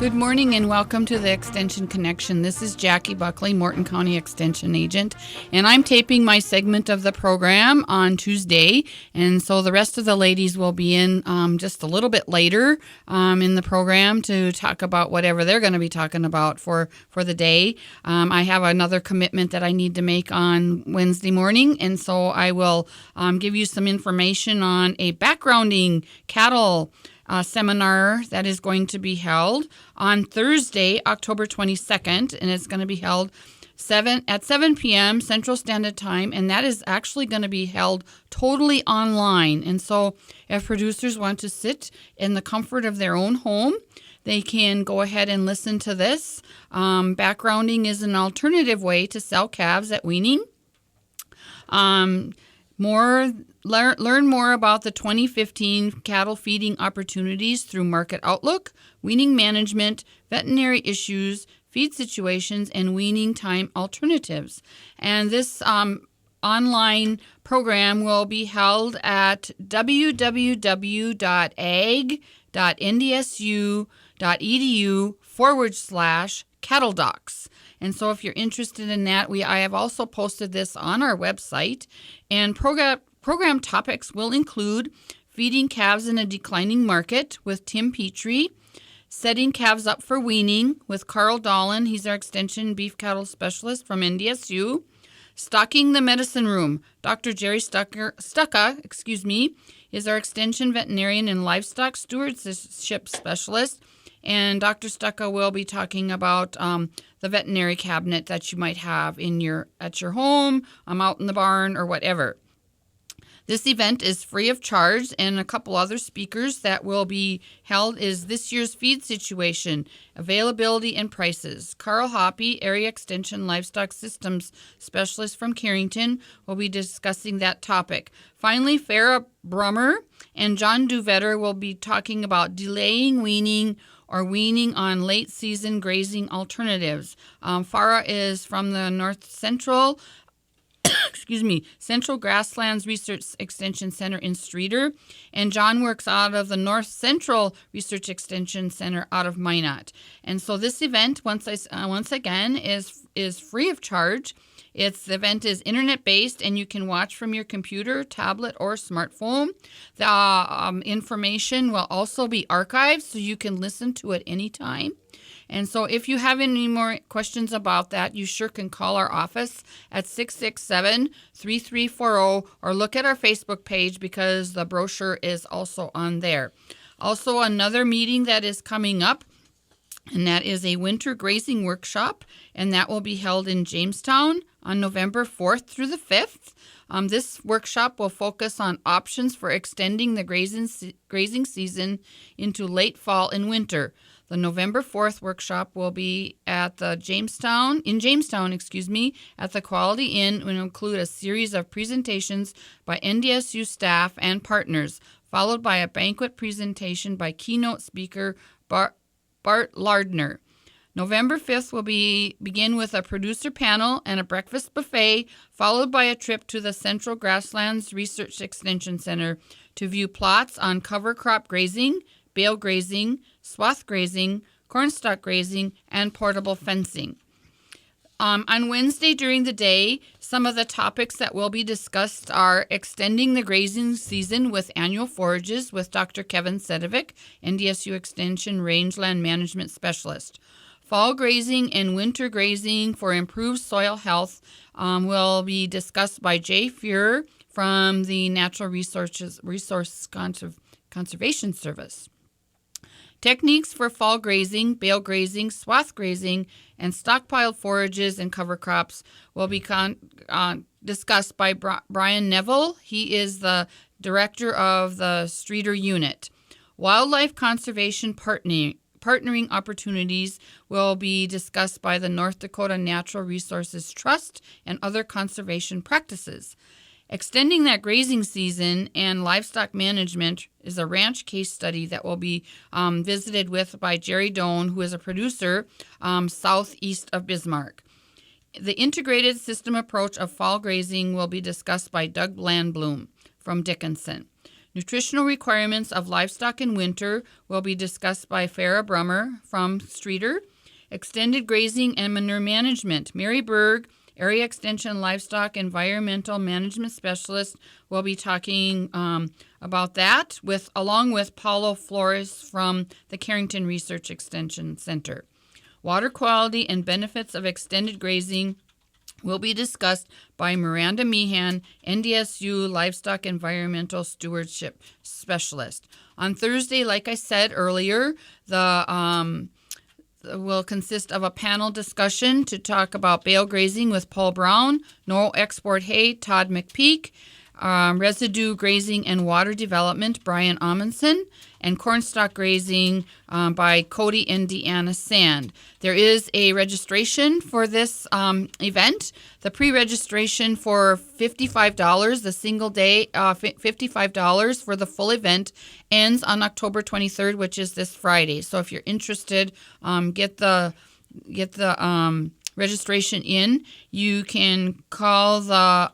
Good morning and welcome to the Extension Connection. This is Jackie Buckley, Morton County Extension Agent, and I'm taping my segment of the program on Tuesday, and so the rest of the ladies will be in just a little bit later in the program to talk about whatever they're going to be talking about for the day. I have another commitment that I need to make on Wednesday morning, and so I will give you some information on a backgrounding cattle seminar that is going to be held on Thursday, October 22nd, and it's going to be held at 7 p.m. Central Standard Time, and that is actually going to be held totally online. And so if producers want to sit in the comfort of their own home, they can go ahead and listen to this. Backgrounding is an alternative way to sell calves at weaning. Learn more about the 2015 cattle feeding opportunities through Market Outlook, weaning management, veterinary issues, feed situations, and weaning time alternatives. And this online program will be held at www.ag.ndsu.edu/cattle docs. And so if you're interested in that, I have also posted this on our website. And program topics will include feeding calves in a declining market with Tim Petrie, setting calves up for weaning with Carl Dolan, he's our extension beef cattle specialist from NDSU, stocking the medicine room. Dr. Jerry Stucca, is our extension veterinarian and livestock stewardship specialist. And Dr. Stucca will be talking about the veterinary cabinet that you might have at your home, out in the barn, or whatever. This event is free of charge, and a couple other speakers that will be held is this year's feed situation, availability, and prices. Carl Hoppy, Area Extension Livestock Systems Specialist from Carrington, will be discussing that topic. Finally, Farah Brummer and John Duvetter will be talking about delaying weaning or weaning on late season grazing alternatives. Farah is from the North Central Central Grasslands Research Extension Center in Streeter, and John works out of the North Central Research Extension Center out of Minot. And so this event, once again, is free of charge. The event is internet-based, and you can watch from your computer, tablet, or smartphone. The information will also be archived, so you can listen to it anytime. And so if you have any more questions about that, you sure can call our office at 667-3340 or look at our Facebook page because the brochure is also on there. Also, another meeting that is coming up, and that is a winter grazing workshop, and that will be held in Jamestown on November 4th through the 5th. This workshop will focus on options for extending the grazing season into late fall and winter. The November 4th workshop will be at Jamestown, at the Quality Inn, and will include a series of presentations by NDSU staff and partners, followed by a banquet presentation by keynote speaker Bart Lardner. November 5th will begin with a producer panel and a breakfast buffet, followed by a trip to the Central Grasslands Research Extension Center to view plots on cover crop grazing, bale grazing, swath grazing, cornstalk grazing, and portable fencing. On Wednesday during the day, some of the topics that will be discussed are extending the grazing season with annual forages with Dr. Kevin Sedovic, NDSU Extension Rangeland Management Specialist. Fall grazing and winter grazing for improved soil health will be discussed by Jay Fuhrer from the Natural Resource Conservation Service. Techniques for fall grazing, bale grazing, swath grazing, and stockpiled forages and cover crops will be discussed by Brian Neville. He is the director of the Streeter Unit. Wildlife conservation partnering opportunities will be discussed by the North Dakota Natural Resources Trust and other conservation practices. Extending that grazing season and livestock management is a ranch case study that will be visited with by Jerry Doan, who is a producer southeast of Bismarck. The integrated system approach of fall grazing will be discussed by Doug Blandblum from Dickinson. Nutritional requirements of livestock in winter will be discussed by Farah Brummer from Streeter. Extended grazing and manure management. Mary Berg, Area Extension Livestock Environmental Management Specialist, will be talking about that along with Paulo Flores from the Carrington Research Extension Center. Water quality and benefits of extended grazing will be discussed by Miranda Meehan, NDSU Livestock Environmental Stewardship Specialist. On Thursday, like I said earlier, the will consist of a panel discussion to talk about bale grazing with Paul Brown, no export hay, Todd McPeak, residue grazing and water development, Brian Amundsen, and cornstalk grazing by Cody and Deanna Sand. There is a registration for this event. The pre-registration for $55, the single day, $55 for the full event ends on October 23rd, which is this Friday. So if you're interested, get the registration in. You can call the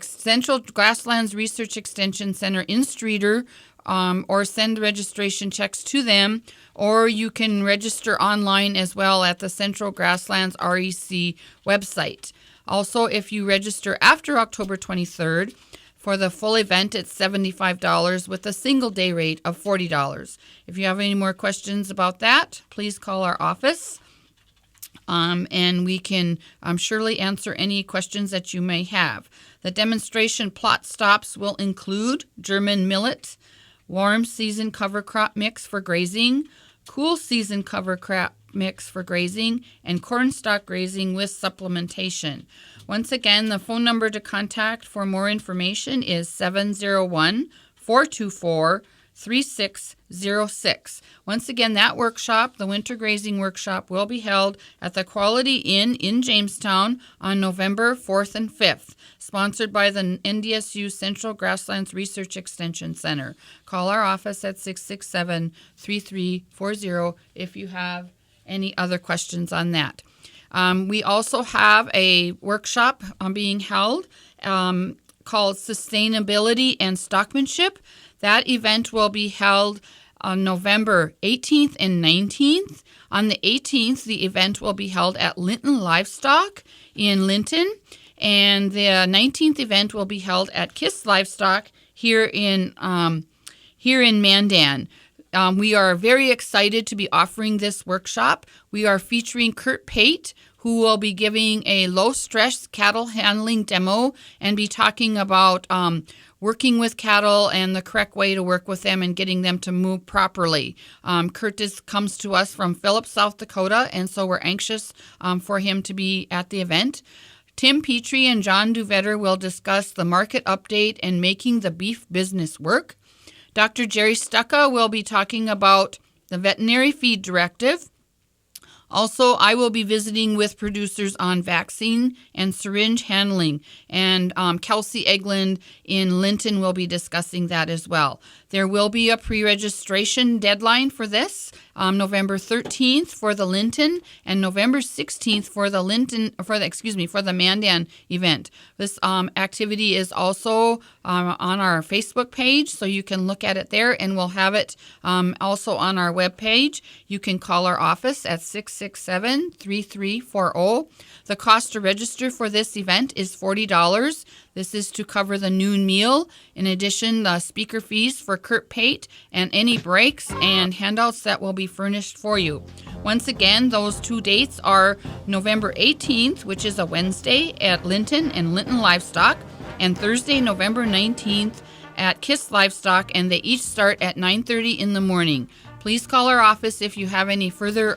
Central Grasslands Research Extension Center in Streeter, or send registration checks to them, or you can register online as well at the Central Grasslands REC website. Also, if you register after October 23rd, for the full event, it's $75 with a single day rate of $40. If you have any more questions about that, please call our office. And we can surely answer any questions that you may have. The demonstration plot stops will include German millet, warm season cover crop mix for grazing, cool season cover crop mix for grazing, and cornstalk grazing with supplementation. Once again, the phone number to contact for more information is 701-424-3606. Once again, that workshop, the Winter Grazing Workshop, will be held at the Quality Inn in Jamestown on November 4th and 5th, sponsored by the NDSU Central Grasslands Research Extension Center. Call our office at 667-3340 if you have any other questions on that. We also have a workshop being held called Sustainability and Stockmanship. That event will be held on November 18th and 19th. On the 18th, the event will be held at Linton Livestock in Linton, and the 19th event will be held at Kiss Livestock here in Mandan. We are very excited to be offering this workshop. We are featuring Kurt Pate, who will be giving a low-stress cattle handling demo and be talking about working with cattle and the correct way to work with them and getting them to move properly. Curtis comes to us from Phillips, South Dakota, and so we're anxious for him to be at the event. Tim Petrie and John Duvetter will discuss the market update and making the beef business work. Dr. Jerry Stucca will be talking about the veterinary feed directive. Also, I will be visiting with producers on vaccine and syringe handling, and Kelsey Egland in Linton will be discussing that as well. There will be a pre-registration deadline for this, November 13th for the Linton and November 16th for the Mandan event. This activity is also on our Facebook page, so you can look at it there, and we'll have it also on our webpage. You can call our office at 667-3340. The cost to register for this event is $40. This is to cover the noon meal. In addition, the speaker fees for Kurt Pate and any breaks and handouts that will be furnished for you. Once again, those two dates are November 18th, which is a Wednesday, at Linton and Linton Livestock, and Thursday, November 19th at Kiss Livestock, and they each start at 9:30 in the morning. Please call our office if you have any further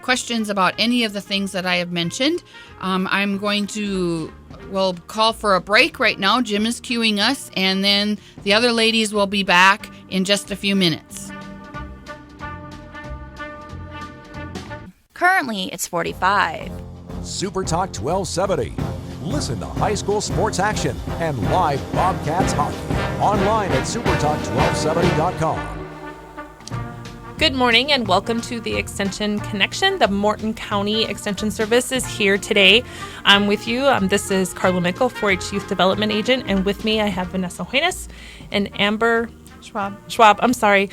questions about any of the things that I have mentioned. We'll call for a break right now. Jim is cueing us, and then the other ladies will be back in just a few minutes. Currently, it's 45. Super Talk 1270. Listen to high school sports action and live Bobcats hockey online at supertalk1270.com. Good morning and welcome to the Extension Connection. The Morton County Extension Service is here today. I'm with you. This is Carla Mickle, 4-H Youth Development Agent, and with me I have Vanessa Hoynes and Amber Schwab. I'm sorry.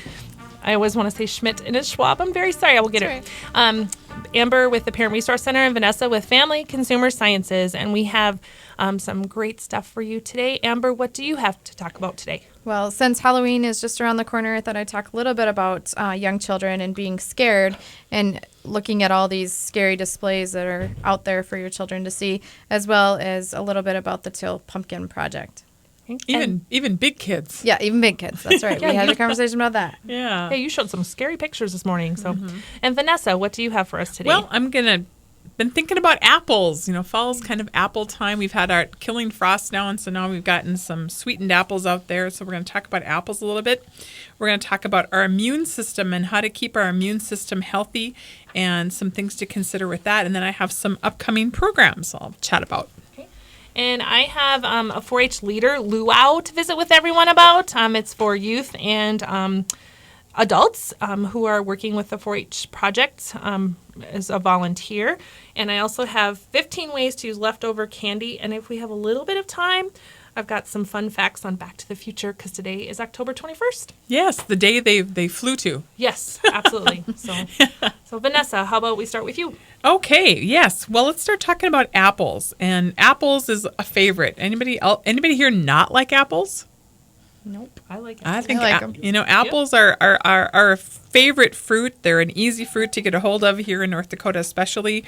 I always want to say Schmidt and it's Schwab. I'm very sorry. I will get it. Amber with the Parent Resource Center and Vanessa with Family Consumer Sciences. And we have some great stuff for you today. Amber, what do you have to talk about today? Well, since Halloween is just around the corner, I thought I'd talk a little bit about young children and being scared and looking at all these scary displays that are out there for your children to see, as well as a little bit about the Teal Pumpkin Project. Even big kids. Yeah, even big kids. That's right. We had a conversation about that. Yeah. Hey, you showed some scary pictures this morning. So, And Vanessa, what do you have for us today? Well, been thinking about apples. Fall's kind of apple time. We've had our killing frost now, and so now we've gotten some sweetened apples out there. So we're going to talk about apples a little bit. We're going to talk about our immune system and how to keep our immune system healthy and some things to consider with that. And then I have some upcoming programs I'll chat about. And I have a 4-H leader luau to visit with everyone about. It's for youth and adults who are working with the 4-H project as a volunteer. And I also have 15 ways to use leftover candy. And if we have a little bit of time, I've got some fun facts on Back to the Future because today is October 21st. Yes, the day they flew to. Yes, absolutely. So Vanessa, how about we start with you? Okay, yes. Well, let's start talking about apples. And apples is a favorite. Anybody here not like apples? Nope, I like it. I think like them. Apples are a favorite fruit. They're an easy fruit to get a hold of here in North Dakota, especially.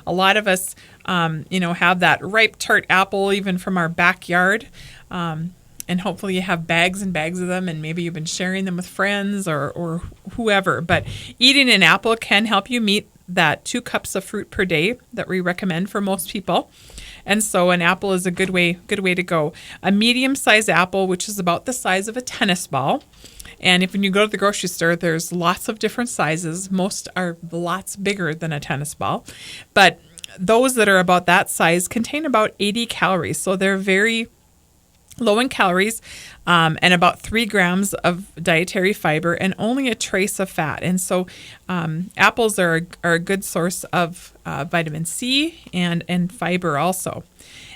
A lot of us, have that ripe tart apple even from our backyard, and hopefully you have bags and bags of them, and maybe you've been sharing them with friends or whoever. But eating an apple can help you meet that 2 cups of fruit per day that we recommend for most people. And so an apple is a good way to go. A medium-sized apple, which is about the size of a tennis ball. And when you go to the grocery store, there's lots of different sizes. Most are lots bigger than a tennis ball. But those that are about that size contain about 80 calories. So they're very low in calories, and about 3 grams of dietary fiber and only a trace of fat. And so apples are a good source of vitamin C and fiber also.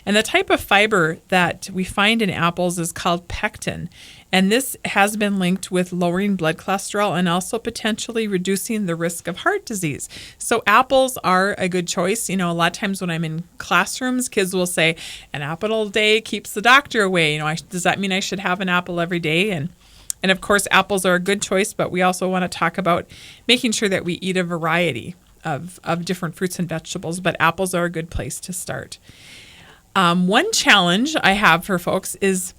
And the type of fiber that we find in apples is called pectin. And this has been linked with lowering blood cholesterol and also potentially reducing the risk of heart disease. So apples are a good choice. A lot of times when I'm in classrooms, kids will say, an apple a day keeps the doctor away. Does that mean I should have an apple every day? And of course, apples are a good choice, but we also want to talk about making sure that we eat a variety of different fruits and vegetables. But apples are a good place to start. One challenge I have for folks is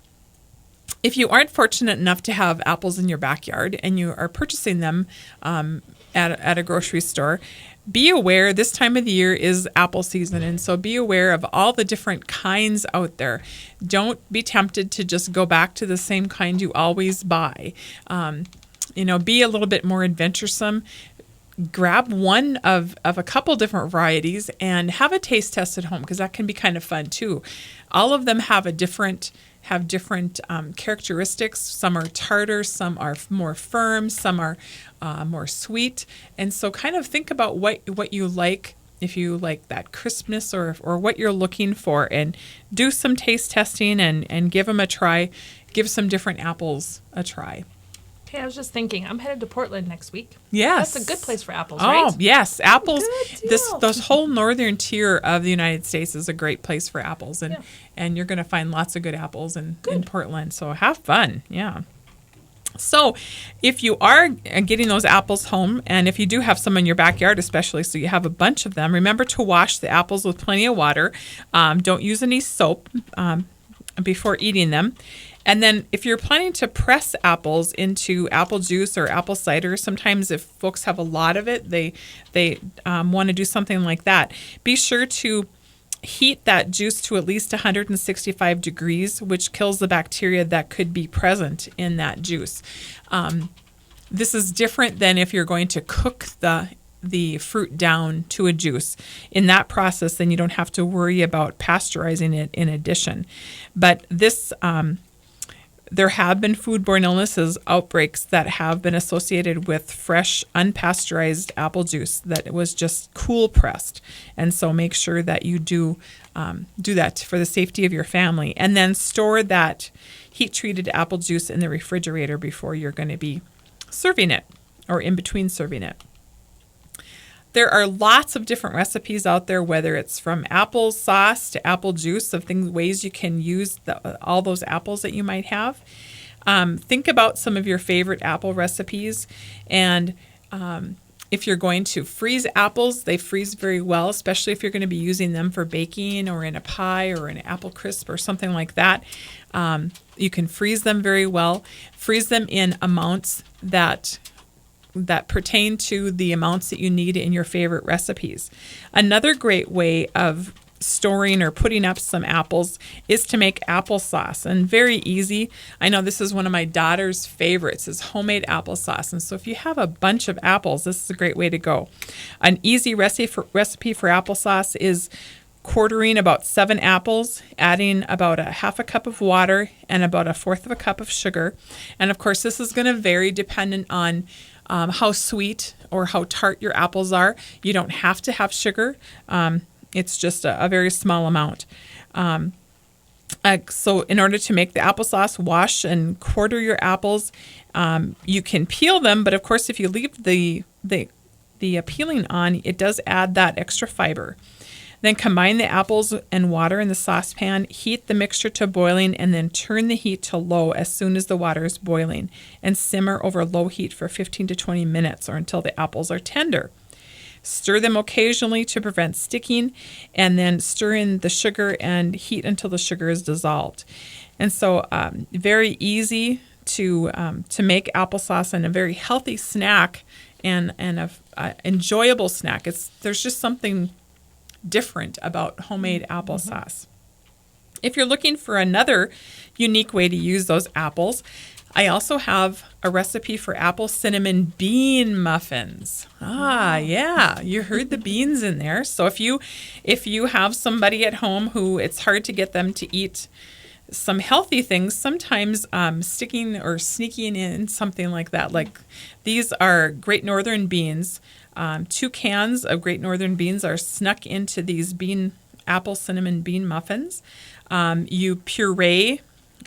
if you aren't fortunate enough to have apples in your backyard and you are purchasing them at a grocery store, be aware this time of the year is apple season. And so be aware of all the different kinds out there. Don't be tempted to just go back to the same kind you always buy. Be a little bit more adventuresome. Grab one of a couple different varieties and have a taste test at home because that can be kind of fun too. All of them have different characteristics. Some are tartar, some are more firm, some are more sweet. And so kind of think about what you like, if you like that crispness or what you're looking for, and do some taste testing and give them a try. Give some different apples a try. Okay, I was just thinking, I'm headed to Portland next week. Yes. That's a good place for apples, right? Oh, yes. Apples, Good this whole northern tier of the United States is a great place for apples. And you're going to find lots of good apples in Portland. So have fun. Yeah. So if you are getting those apples home, and if you do have some in your backyard especially, so you have a bunch of them, remember to wash the apples with plenty of water. Don't use any soap before eating them. And then if you're planning to press apples into apple juice or apple cider, sometimes if folks have a lot of it, they want to do something like that. Be sure to heat that juice to at least 165 degrees, which kills the bacteria that could be present in that juice. This is different than if you're going to cook the fruit down to a juice. In that process, then you don't have to worry about pasteurizing it in addition. But There have been foodborne illnesses outbreaks that have been associated with fresh, unpasteurized apple juice that was just cool pressed. And so make sure that you do that for the safety of your family. And then store that heat-treated apple juice in the refrigerator before you're going to be serving it or in between serving it. There are lots of different recipes out there, whether it's from apple sauce to apple juice, of ways you can use all those apples that you might have. Think about some of your favorite apple recipes, and if you're going to freeze apples, they freeze very well, especially if you're going to be using them for baking or in a pie or an apple crisp or something like that. You can freeze them very well. Freeze them in amounts that pertain to the amounts that you need in your favorite recipes. Another great way of storing or putting up some apples is to make applesauce, and very easy. I know this is one of my daughter's favorites, is homemade applesauce. And so if you have a bunch of apples, this is a great way to go. An easy recipe for applesauce is quartering about 7 apples, adding about a half a cup of water and about a fourth of a cup of sugar. And of course, this is going to vary dependent on how sweet or how tart your apples are. You don't have to have sugar. It's just a very small amount. So in order to make the applesauce, wash and quarter your apples. You can peel them, but of course, if you leave the peeling on, it does add that extra fiber. Then combine the apples and water in the saucepan, heat the mixture to boiling, and then turn the heat to low as soon as the water is boiling, and simmer over low heat for 15 to 20 minutes or until the apples are tender. Stir them occasionally to prevent sticking, and then stir in the sugar and heat until the sugar is dissolved. And so very easy to make applesauce, and a very healthy snack and a enjoyable snack. There's just something different about homemade applesauce. If you're looking for another unique way to use those apples, I also have a recipe for apple cinnamon bean muffins. Yeah, you heard the beans in there. So if you have somebody at home who it's hard to get them to eat some healthy things, sometimes sticking or sneaking in something like that. Like these are Great Northern beans. 2 cans of Great Northern beans are snuck into these apple cinnamon bean muffins. You puree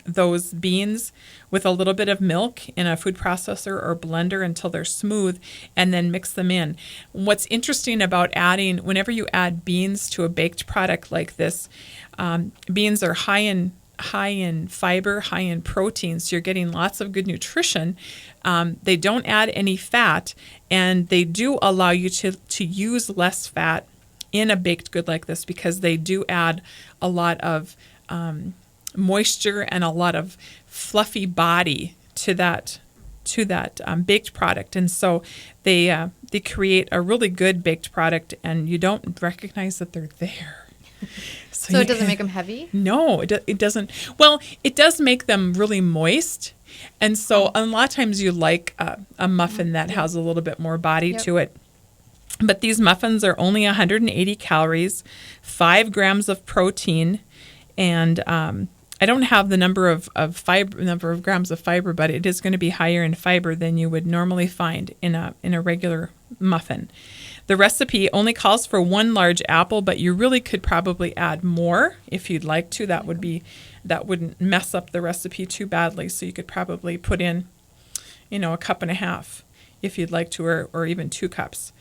those beans with a little bit of milk in a food processor or blender until they're smooth, and then mix them in. What's interesting about whenever you add beans to a baked product like this, beans are high in fiber, high in protein, so you're getting lots of good nutrition. They don't add any fat, and they do allow you to use less fat in a baked good like this, because they do add a lot of moisture and a lot of fluffy body to that baked product. And so they create a really good baked product, and you don't recognize that they're there. So it doesn't make them heavy? No, it doesn't. Well, it does make them really moist. And so a lot of times you like a muffin that has a little bit more body to it. But these muffins are only 180 calories, 5 grams of protein, and I don't have the number of grams of fiber, but it is going to be higher in fiber than you would normally find in a regular muffin. The recipe only calls for 1 large apple, but you really could probably add more if you'd like to. That wouldn't mess up the recipe too badly. So you could probably put in, a cup and a half if you'd like to, or even 2 cups.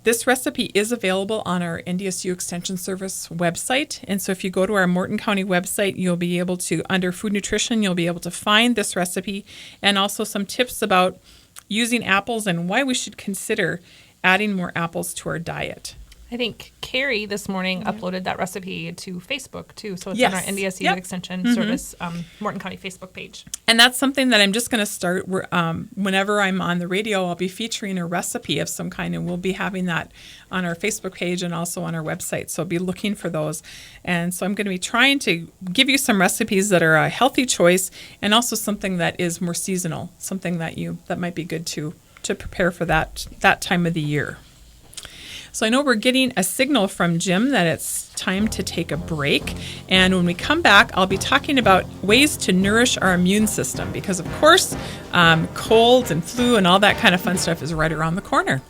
This recipe is available on our NDSU Extension Service website. And so if you go to our Morton County website, you'll be able to, under food nutrition, you'll be able to find this recipe and also some tips about using apples and why we should consider adding more apples to our diet. I think Carrie this morning uploaded that recipe to Facebook too. So it's Yes. on our NDSU Extension Service Morton County Facebook page. And that's something that I'm just going to start. Whenever I'm on the radio, I'll be featuring a recipe of some kind, and we'll be having that on our Facebook page and also on our website. So be looking for those. And so I'm going to be trying to give you some recipes that are a healthy choice, and also something that is more seasonal, something that might be good to prepare for that time of the year. So I know we're getting a signal from Jim that it's time to take a break. And when we come back, I'll be talking about ways to nourish our immune system because, of course, colds and flu and all that kind of fun stuff is right around the corner.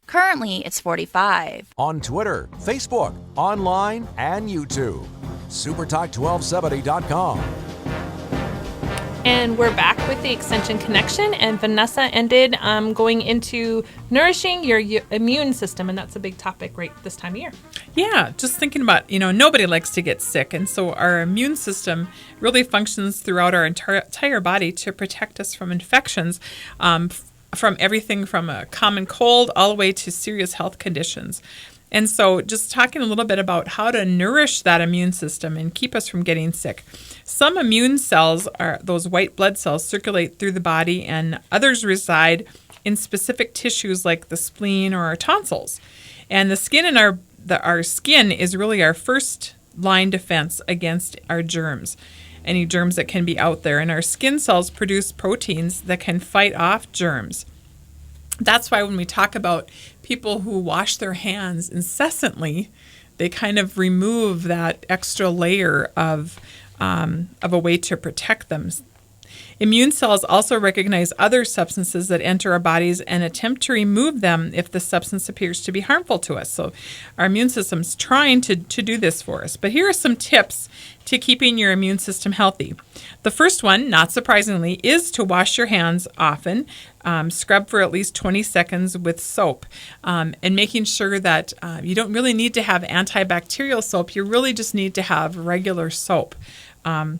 Currently, it's 45. On Twitter, Facebook, online, and YouTube. supertalk1270.com. And we're back with the Extension Connection, and Vanessa ended going into nourishing your immune system, and that's a big topic right this time of year. Yeah, just thinking about, nobody likes to get sick, and so our immune system really functions throughout our entire body to protect us from infections, from everything from a common cold all the way to serious health conditions. And so just talking a little bit about how to nourish that immune system and keep us from getting sick. Some immune cells, those white blood cells, circulate through the body, and others reside in specific tissues like the spleen or our tonsils. And the skin in our skin is really our first line defense against our germs, any germs that can be out there. And our skin cells produce proteins that can fight off germs. That's why when we talk about people who wash their hands incessantly, they kind of remove that extra layer of a way to protect them. Immune cells also recognize other substances that enter our bodies and attempt to remove them if the substance appears to be harmful to us. So our immune system's trying to do this for us. But here are some tips to keeping your immune system healthy. The first one, not surprisingly, is to wash your hands often. Scrub for at least 20 seconds with soap, and making sure that you don't really need to have antibacterial soap. You really just need to have regular soap. The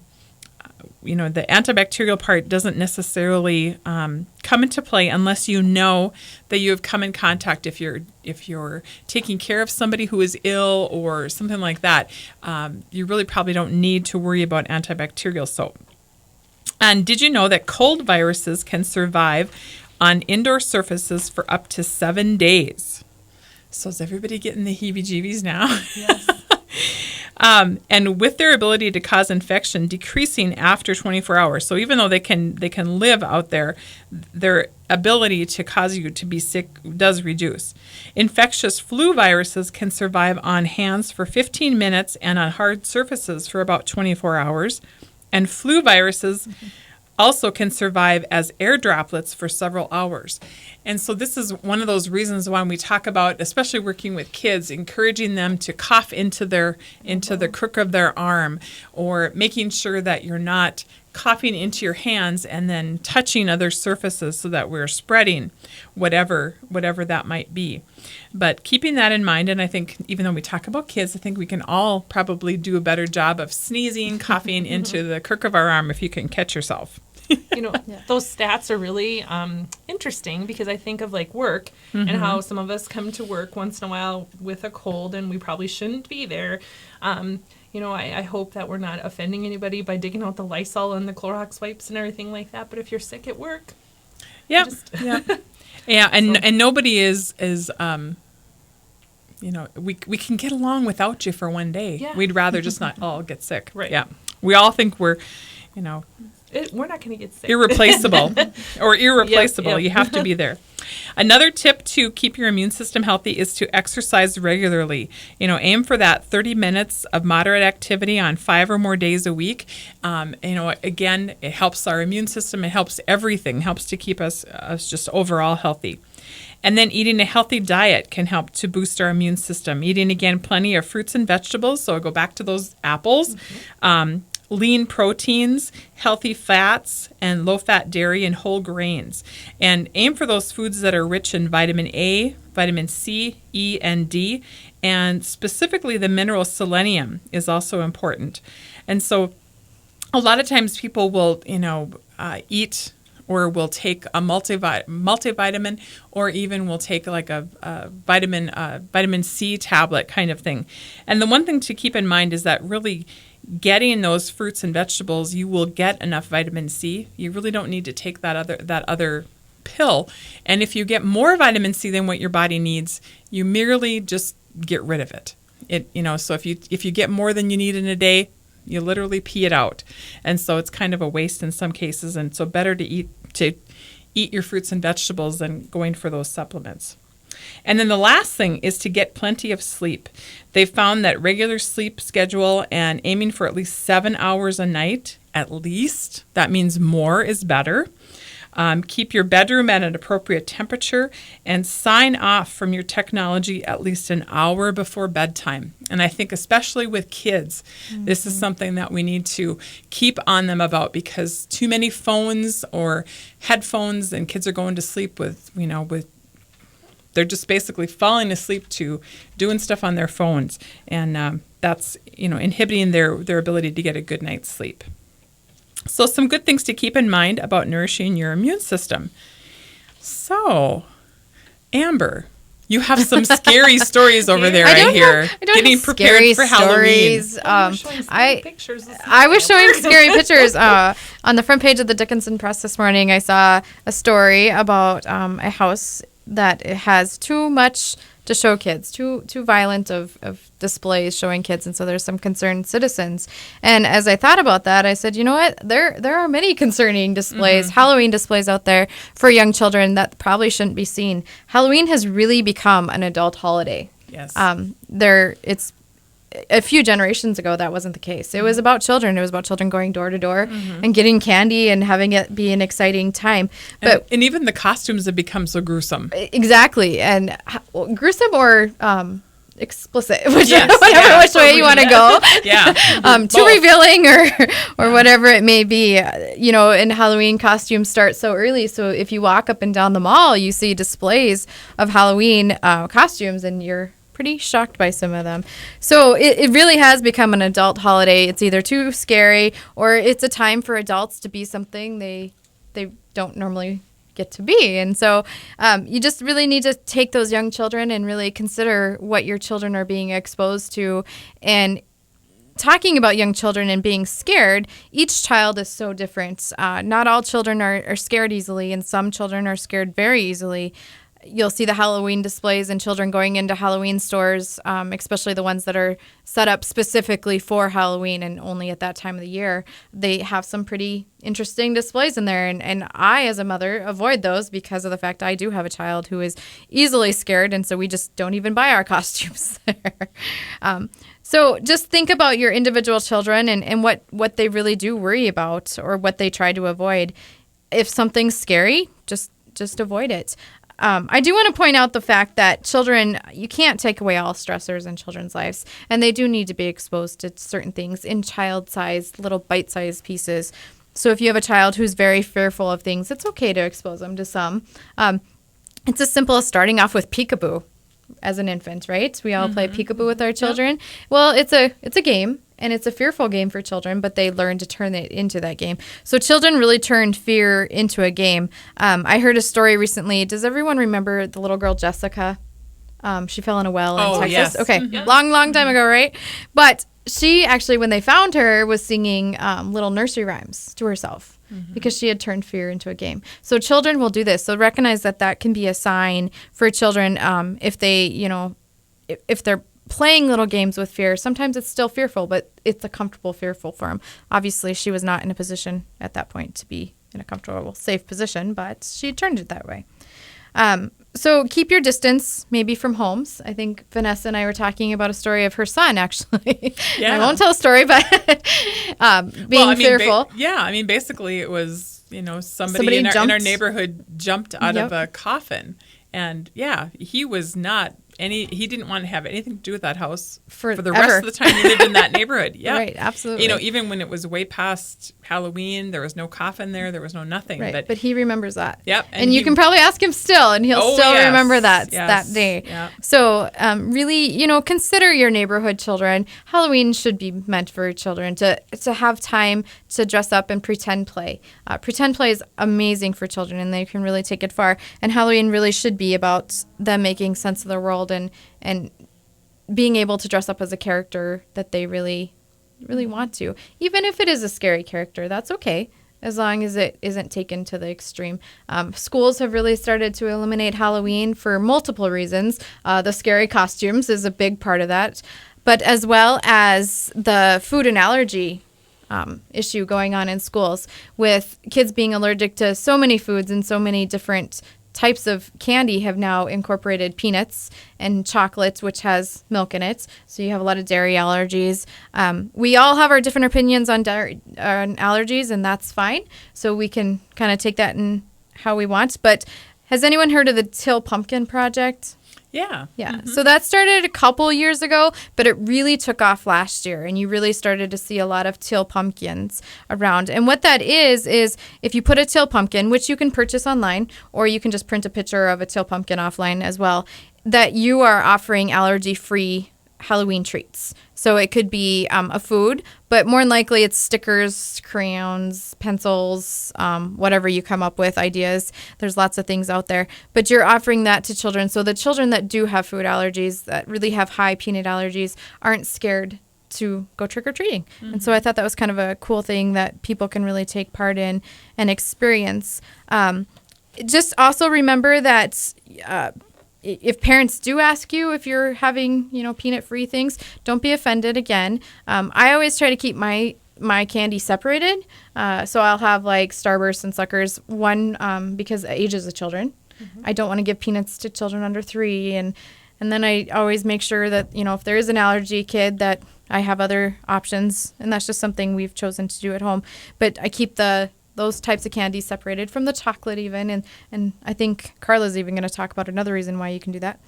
antibacterial part doesn't necessarily come into play unless you know that you have come in contact. If you're taking care of somebody who is ill or something like that, you really probably don't need to worry about antibacterial soap. And did you know that cold viruses can survive on indoor surfaces for up to 7 days? So is everybody getting the heebie-jeebies now? Yes. And with their ability to cause infection decreasing after 24 hours. So even though they can live out there, their ability to cause you to be sick does reduce. Infectious flu viruses can survive on hands for 15 minutes and on hard surfaces for about 24 hours. And flu viruses also can survive as air droplets for several hours. And so this is one of those reasons why we talk about, especially working with kids, encouraging them to cough into the crook of their arm, or making sure that you're not coughing into your hands and then touching other surfaces so that we're spreading whatever that might be. But keeping that in mind, and I think even though we talk about kids, I think we can all probably do a better job of sneezing, coughing into the crook of our arm if you can catch yourself. Those stats are really interesting because I think of like work and how some of us come to work once in a while with a cold and we probably shouldn't be there. I hope that we're not offending anybody by digging out the Lysol and the Clorox wipes and everything like that. But if you're sick at work, yeah, and nobody is we can get along without you for one day. Yeah. We'd rather just not all get sick. Right. Yeah, we all think we're, we're not going to get sick. irreplaceable. Yep. You have to be there. Another tip to keep your immune system healthy is to exercise regularly. Aim for that 30 minutes of moderate activity on 5 or more days a week. Again, it helps our immune system. It helps everything. Helps to keep us just overall healthy. And then eating a healthy diet can help to boost our immune system. Eating, again, plenty of fruits and vegetables. So I'll go back to those apples. Lean proteins, healthy fats, and low-fat dairy and whole grains. And aim for those foods that are rich in vitamin A, vitamin C, E, and D. And specifically the mineral selenium is also important. And so a lot of times people will, eat or will take a multivitamin, or even will take like a vitamin C tablet kind of thing. And the one thing to keep in mind is that really getting those fruits and vegetables, you will get enough vitamin C. You really don't need to take that other pill. And if you get more vitamin C than what your body needs, you merely just get rid of it. So if you get more than you need in a day, you literally pee it out. And so it's kind of a waste in some cases. And so better to eat your fruits and vegetables than going for those supplements. And then the last thing is to get plenty of sleep. They've found that regular sleep schedule and aiming for at least 7 hours a night, at least, that means more is better. Keep your bedroom at an appropriate temperature and sign off from your technology at least an hour before bedtime. And I think especially with kids, this is something that we need to keep on them about, because too many phones or headphones and kids are going to sleep with they're just basically falling asleep to doing stuff on their phones. And that's, inhibiting their ability to get a good night's sleep. So some good things to keep in mind about nourishing your immune system. So, Amber, you have some scary stories over there, I hear. I don't getting have prepared scary for Halloween. stories. I was showing scary pictures. On the front page of the Dickinson Press this morning, I saw a story about a house that it has too much to show kids, too violent of displays showing kids, and so there's some concerned citizens. And as I thought about that, I said, you know what, there are many concerning displays, Halloween displays out there for young children that probably shouldn't be seen. Halloween has really become an adult holiday. Yes. It's a few generations ago that wasn't the case. It was about children. It was about children going door to door and getting candy and having it be an exciting time. But and even the costumes have become so gruesome. Exactly. And gruesome or explicit, which Yes, which way you want to go. Yeah. Too revealing or whatever it may be. And Halloween costumes start so early. So if you walk up and down the mall, you see displays of Halloween costumes, and you're pretty shocked by some of them. So it really has become an adult holiday. It's either too scary or it's a time for adults to be something they don't normally get to be. And so you just really need to take those young children and really consider what your children are being exposed to. And talking about young children and being scared, each child is so different. Not all children are scared easily, and some children are scared very easily. You'll see the Halloween displays and children going into Halloween stores, especially the ones that are set up specifically for Halloween and only at that time of the year. They have some pretty interesting displays in there. And I, as a mother, avoid those because of the fact I do have a child who is easily scared. And so we just don't even buy our costumes there. So just think about your individual children and what they really do worry about or what they try to avoid. If something's scary, just avoid it. I do want to point out the fact that children, you can't take away all stressors in children's lives, and they do need to be exposed to certain things in child-sized, little bite-sized pieces. So if you have a child who's very fearful of things, it's okay to expose them to some. It's as simple as starting off with peekaboo as an infant, right? We all play peekaboo with our children. Yep. Well, it's a game. And it's a fearful game for children, but they learn to turn it into that game. So children really turned fear into a game. I heard a story recently. Does everyone remember the little girl Jessica? She fell in a well in Texas. Yes. Okay, long time ago, right? But she actually, when they found her, was singing little nursery rhymes to herself because she had turned fear into a game. So children will do this. So recognize that can be a sign for children if they, if they're playing little games with fear. Sometimes it's still fearful, but it's a comfortable fearful for them. Obviously, she was not in a position at that point to be in a comfortable, safe position, but she turned it that way. So keep your distance, maybe from homes. I think Vanessa and I were talking about a story of her son, actually. Yeah. I won't tell a story, but being fearful. Basically it was, somebody in our neighborhood jumped out of a coffin. And he was not he didn't want to have anything to do with that house for the rest of the time he lived in that neighborhood. Yeah. Right, absolutely. Even when it was way past Halloween, there was no coffin there was no nothing. Right, but he remembers that. Yep. And you can probably ask him still, and he'll still remember that day. Yeah. So really, consider your neighborhood children. Halloween should be meant for children to have time to dress up and pretend play. Pretend play is amazing for children, and they can really take it far. And Halloween really should be about them making sense of the world and being able to dress up as a character that they really, really want to. Even if it is a scary character, that's okay, as long as it isn't taken to the extreme. Schools have really started to eliminate Halloween for multiple reasons. The scary costumes is a big part of that, but as well as the food and allergy issue going on in schools with kids being allergic to so many foods, and so many different types of candy have now incorporated peanuts and chocolate, which has milk in it. So you have a lot of dairy allergies. We all have our different opinions on allergies, and that's fine. So we can kind of take that in how we want. But has anyone heard of the Till Pumpkin Project? Yeah. Yeah. So that started a couple years ago, but it really took off last year, and you really started to see a lot of Till pumpkins around. And what that is if you put a Till pumpkin, which you can purchase online, or you can just print a picture of a Till pumpkin offline as well, that you are offering allergy-free Halloween treats. So it could be a food, but more than likely it's stickers, crayons, pencils, whatever you come up with, ideas. There's lots of things out there. But you're offering that to children. So the children that do have food allergies, that really have high peanut allergies, aren't scared to go trick-or-treating. And so I thought that was kind of a cool thing that people can really take part in and experience. Just also remember that if parents do ask you if you're having, peanut-free things, don't be offended again. I always try to keep my candy separated. So I'll have like Starburst and Suckers, one because ages of children. I don't want to give peanuts to children under 3. And then I always make sure that, if there is an allergy kid, that I have other options. And that's just something we've chosen to do at home. But I keep those types of candy separated from the chocolate even. And I think Carla's even going to talk about another reason why you can do that.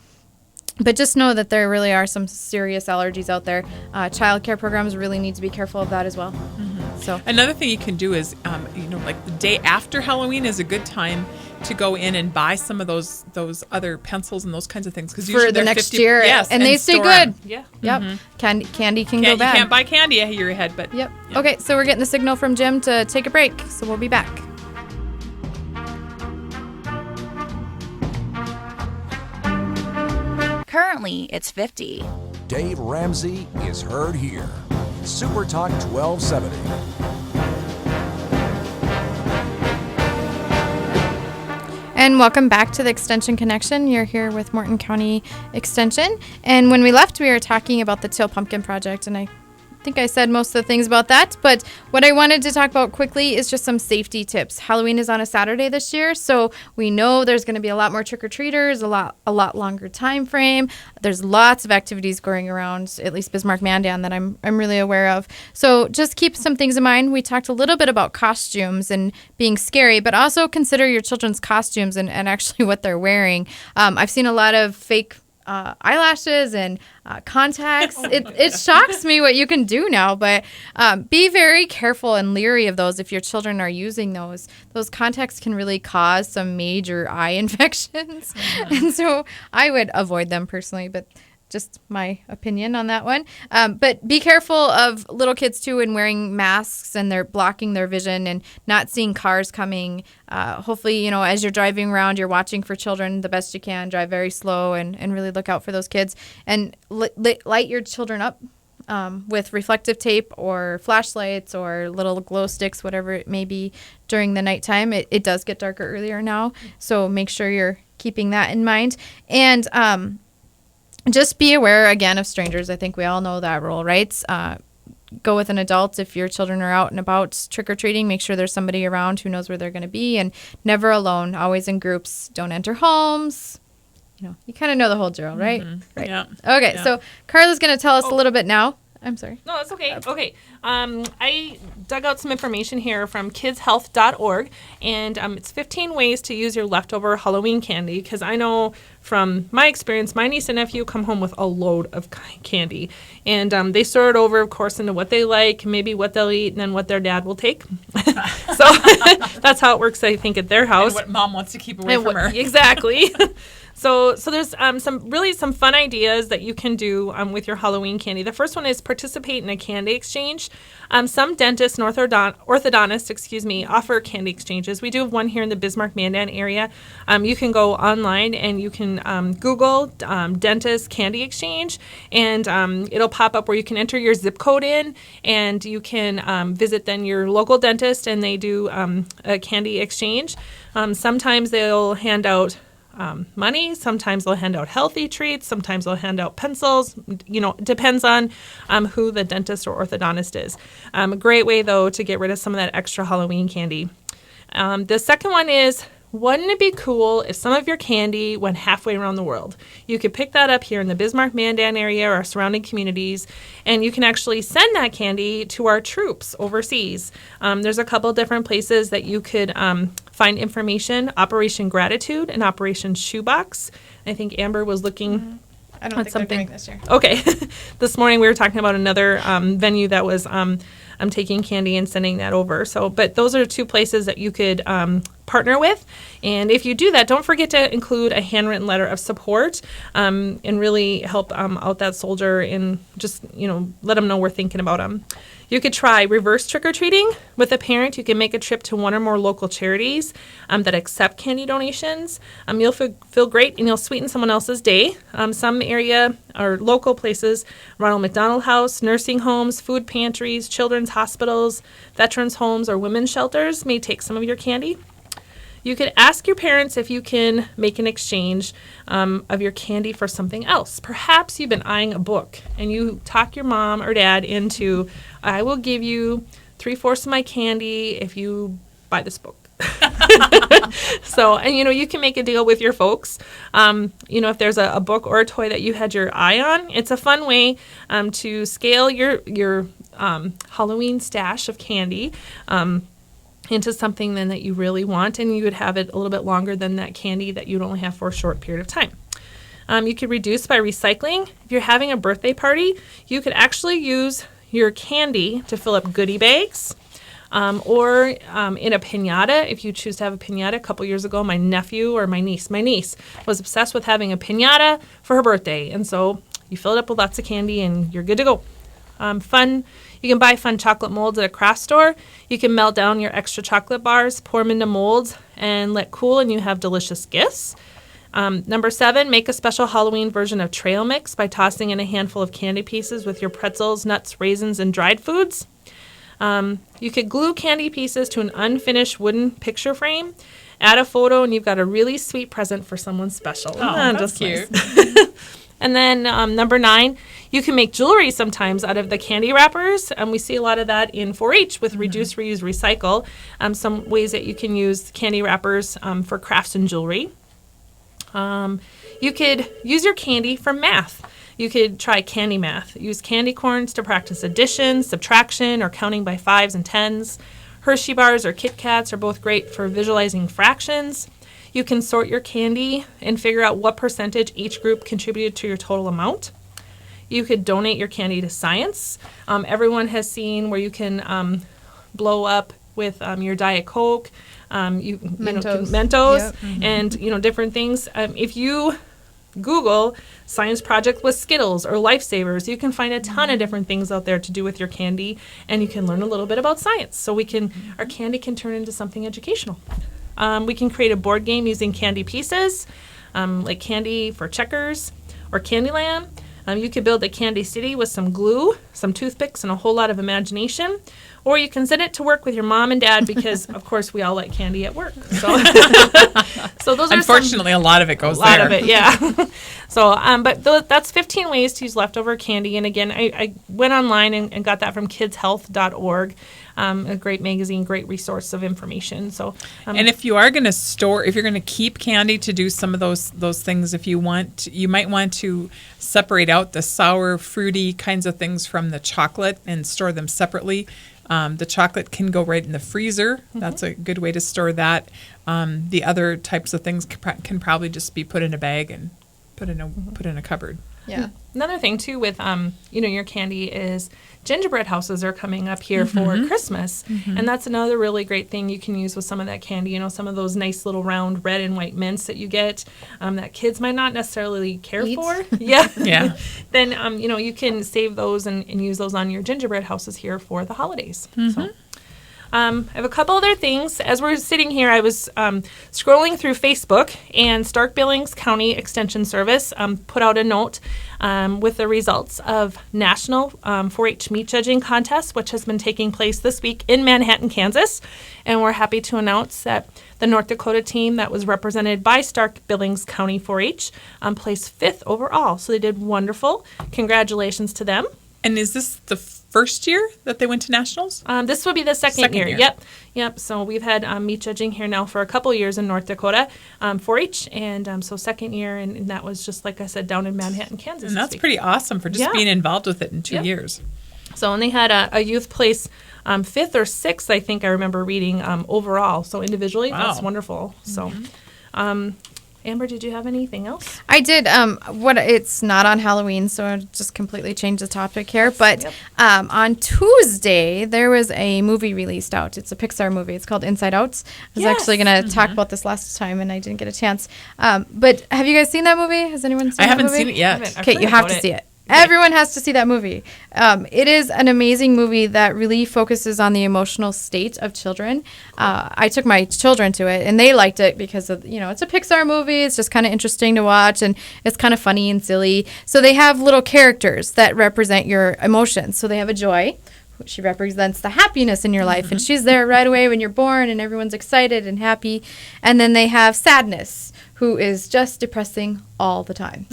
But just know that there really are some serious allergies out there. Child care programs really need to be careful of that as well. So another thing you can do is, like the day after Halloween is a good time to go in and buy some of those other pencils and those kinds of things, because for the next year, yes, and they stay good. Yeah. Yep. Candy can go bad. You can't buy candy a year ahead, but yep. Yeah. Okay, so we're getting the signal from Jim to take a break, so we'll be back. Currently, it's 50. Dave Ramsey is heard here. Super Talk 1270. And welcome back to the Extension Connection. You're here with Morton County Extension. And when we left, we were talking about the Till Pumpkin Project, and I think I said most of the things about that. But what I wanted to talk about quickly is just some safety tips. Halloween is on a Saturday this year, so we know there's going to be a lot more trick-or-treaters, a lot longer time frame. There's lots of activities going around, at least Bismarck Mandan, that I'm really aware of. So just keep some things in mind. We talked a little bit about costumes and being scary, but also consider your children's costumes and actually what they're wearing. I've seen a lot of fake eyelashes and contacts. It shocks me what you can do now, but be very careful and leery of those if your children are using those. Those contacts can really cause some major eye infections. And so I would avoid them personally, but just my opinion on that one. But be careful of little kids too, and wearing masks, and they're blocking their vision and not seeing cars coming. Hopefully, as you're driving around, you're watching for children the best you can. Drive very slow and really look out for those kids. And light your children up with reflective tape or flashlights or little glow sticks, whatever it may be, during the nighttime. It does get darker earlier now, so make sure you're keeping that in mind. And just be aware, again, of strangers. I think we all know that rule, right? Go with an adult if your children are out and about trick-or-treating. Make sure there's somebody around who knows where they're going to be, and never alone, always in groups. Don't enter homes. You kind of know the whole drill, right? Right. Yeah. Okay, Yeah. So Carla's going to tell us a little bit now. I'm sorry. No, it's okay. Okay. I dug out some information here from kidshealth.org, and it's 15 ways to use your leftover Halloween candy, because I know from my experience, my niece and nephew come home with a load of candy, and they sort it over, of course, into what they like, maybe what they'll eat, and then what their dad will take. So that's how it works, I think, at their house. And what mom wants to keep away from her. Exactly. So there's some fun ideas that you can do with your Halloween candy. The first one is participate in a candy exchange. Some dentists and orthodontists, offer candy exchanges. We do have one here in the Bismarck Mandan area. You can go online and you can Google dentist candy exchange, and it'll pop up where you can enter your zip code in, and you can visit then your local dentist, and they do a candy exchange. Sometimes they'll hand out money. Sometimes they'll hand out healthy treats. Sometimes they'll hand out pencils. It depends on who the dentist or orthodontist is. A great way, though, to get rid of some of that extra Halloween candy. The second one is, wouldn't it be cool if some of your candy went halfway around the world? You could pick that up here in the Bismarck-Mandan area or our surrounding communities, and you can actually send that candy to our troops overseas. There's a couple different places that you could find information, Operation Gratitude and Operation Shoebox. I think Amber was looking I don't think something they're doing this year. Okay. This morning we were talking about another venue that was taking candy and sending that over. But those are two places that you could partner with. And if you do that, don't forget to include a handwritten letter of support and really help out that soldier and just, let them know we're thinking about them. You could try reverse trick-or-treating with a parent. You can make a trip to one or more local charities that accept candy donations. You'll feel great, and you'll sweeten someone else's day. Some area or local places, Ronald McDonald House, nursing homes, food pantries, children's hospitals, veterans homes, or women's shelters may take some of your candy. You could ask your parents if you can make an exchange of your candy for something else. Perhaps you've been eyeing a book and you talk your mom or dad into, I will give you 3/4 of my candy if you buy this book. You can make a deal with your folks. If there's a book or a toy that you had your eye on, it's a fun way to scale your Halloween stash of candy into something then that you really want, and you would have it a little bit longer than that candy that you'd only have for a short period of time. You could reduce by recycling. If you're having a birthday party, you could actually use your candy to fill up goodie bags or in a piñata. If you choose to have a piñata, a couple years ago, my niece was obsessed with having a piñata for her birthday, and so you fill it up with lots of candy and you're good to go. Fun. You can buy fun chocolate molds at a craft store. You can melt down your extra chocolate bars, pour them into molds, and let cool, and you have delicious gifts. Number 7, make a special Halloween version of trail mix by tossing in a handful of candy pieces with your pretzels, nuts, raisins, and dried foods. You could glue candy pieces to an unfinished wooden picture frame, add a photo, and you've got a really sweet present for someone special. Oh, that's cute. Nice. And then number 9, you can make jewelry sometimes out of the candy wrappers. We see a lot of that in 4-H with reduce, reuse, recycle. Some ways that you can use candy wrappers for crafts and jewelry. You could use your candy for math. You could try candy math. Use candy corns to practice addition, subtraction, or counting by 5s and 10s. Hershey bars or Kit Kats are both great for visualizing fractions. You can sort your candy and figure out what percentage each group contributed to your total amount. You could donate your candy to science. Everyone has seen where you can blow up with your Diet Coke, Mentos, Yep. and different things. If you Google science project with Skittles or Lifesavers, you can find a ton of different things out there to do with your candy, and you can learn a little bit about science. So our candy can turn into something educational. We can create a board game using candy pieces, like Candy for Checkers or Candyland. You could build a candy city with some glue, some toothpicks, and a whole lot of imagination. Or you can send it to work with your mom and dad because, of course, we all like candy at work. So those are Unfortunately, a lot of it goes there. A lot of it, yeah. That's 15 ways to use leftover candy. And again, I went online and got that from kidshealth.org. A great magazine, great resource of information. So, and if you are going to if you're going to keep candy to do some of those things, if you want, you might want to separate out the sour, fruity kinds of things from the chocolate and store them separately. The chocolate can go right in the freezer. Mm-hmm. That's a good way to store that. The other types of things can probably just be put in a bag and put in a cupboard. Yeah. Another thing too with your candy is gingerbread houses are coming up here for Christmas, and that's another really great thing you can use with some of that candy. Some of those nice little round red and white mints that you get that kids might not necessarily care for. Yeah. Yeah. Then you can save those and use those on your gingerbread houses here for the holidays. So. I have a couple other things. As we're sitting here, I was scrolling through Facebook, and Stark Billings County Extension Service put out a note with the results of National 4-H Meat Judging Contest, which has been taking place this week in Manhattan, Kansas. And we're happy to announce that the North Dakota team that was represented by Stark Billings County 4-H placed 5th overall. So they did wonderful. Congratulations to them. And is this the first year that they went to nationals? This will be the second year. Yep. So we've had meat judging here now for a couple years in North Dakota, 4-H, and so second year, and that was just, like I said, down in Manhattan, Kansas. And that's pretty awesome for just being involved with it in 2 years. So, and they had a youth place 5th or 6th, I think I remember reading, overall. So individually, that's wonderful. So, Amber, did you have anything else? I did. It's not on Halloween, so I'll just completely change the topic here. But on Tuesday, there was a movie released out. It's a Pixar movie. It's called Inside Out. I was actually going to talk about this last time, and I didn't get a chance. But have you guys seen that movie? Has anyone seen I that haven't movie? seen it yet. Okay, you have to see it. Everyone has to see that movie. It is an amazing movie that really focuses on the emotional state of children. I took my children to it, and they liked it because of, it's a Pixar movie. It's just kind of interesting to watch, and it's kind of funny and silly. So they have little characters that represent your emotions. So they have a Joy. She represents the happiness in your life, and she's there right away when you're born, and everyone's excited and happy. And then they have Sadness, who is just depressing all the time.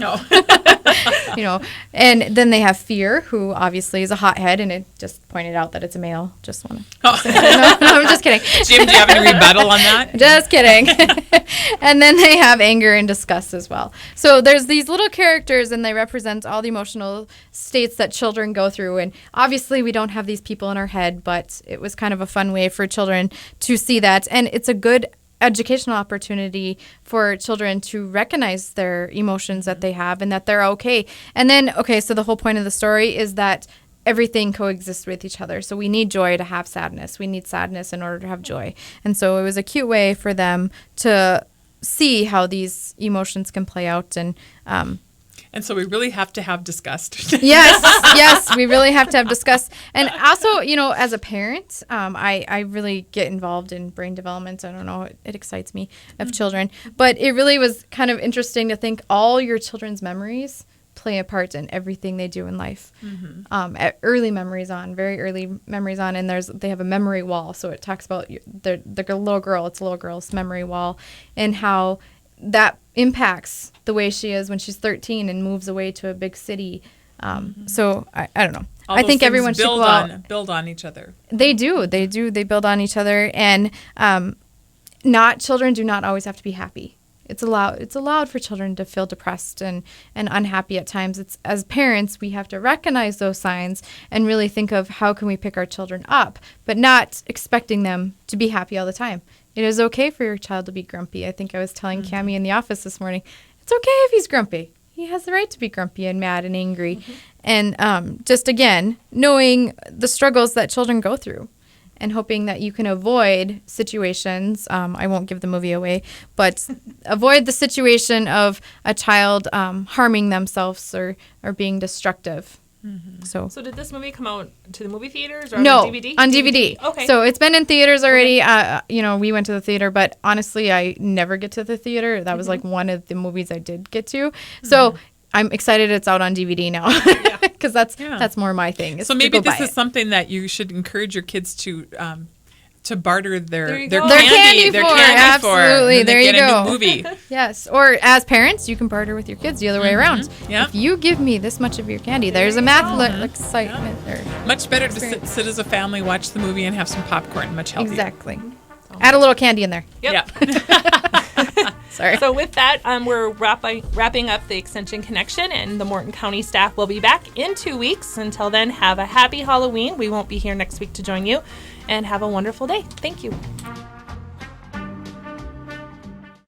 And then they have Fear, who obviously is a hothead, and it just pointed out that it's a male. Just want to no, I'm just kidding. Jim, do you have any rebuttal on that? Just kidding. And then they have Anger and Disgust as well. So there's these little characters, and they represent all the emotional states that children go through. And obviously we don't have these people in our head, but it was kind of a fun way for children to see that. And it's a good educational opportunity for children to recognize their emotions that they have and that they're okay. And then, so the whole point of the story is that everything coexists with each other. So we need joy to have sadness. We need sadness in order to have joy. And so it was a cute way for them to see how these emotions can play out. And so we really have to have disgust. Yes, we really have to have disgust. And also, as a parent, I really get involved in brain development. I don't know, it excites me of children. But it really was kind of interesting to think all your children's memories play a part in everything they do in life. At early memories on, very early memories on, and they have a memory wall. So it talks about the little girl. It's a little girl's memory wall, and how that impacts the way she is when she's 13 and moves away to a big city. So I don't know. I think everyone should go out. Build on each other. They do. They build on each other, and children do not always have to be happy. It's allowed for children to feel depressed and unhappy at times. As parents, we have to recognize those signs and really think of how can we pick our children up, but not expecting them to be happy all the time. It is okay for your child to be grumpy. I think I was telling Cammie in the office this morning, it's okay if he's grumpy. He has the right to be grumpy and mad and angry. And just, again, knowing the struggles that children go through and hoping that you can avoid situations. I won't give the movie away, but avoid the situation of a child harming themselves or being destructive. So did this movie come out to the movie theaters or on DVD? On DVD. Okay. So it's been in theaters already. We wwent to the theater, but honestly, I never get to the theater. That was like one of the movies I did get to. So I'm excited it's out on DVD now because that's more my thing. So maybe this is something that you should encourage your kids to barter their candy for. Absolutely. There you go. A new movie. Yes. Or as parents, you can barter with your kids the other way around. Yeah. If you give me this much of your candy, there's a math excitement. Much better to sit as a family, watch the movie, and have some popcorn. Much healthier. Exactly. Add a little candy in there. Yep. Yeah. Sorry. So with that, we're wrapping up the Extension Connection, and the Morton County staff will be back in 2 weeks. Until then, have a happy Halloween. We won't be here next week to join you, and have a wonderful day. Thank you.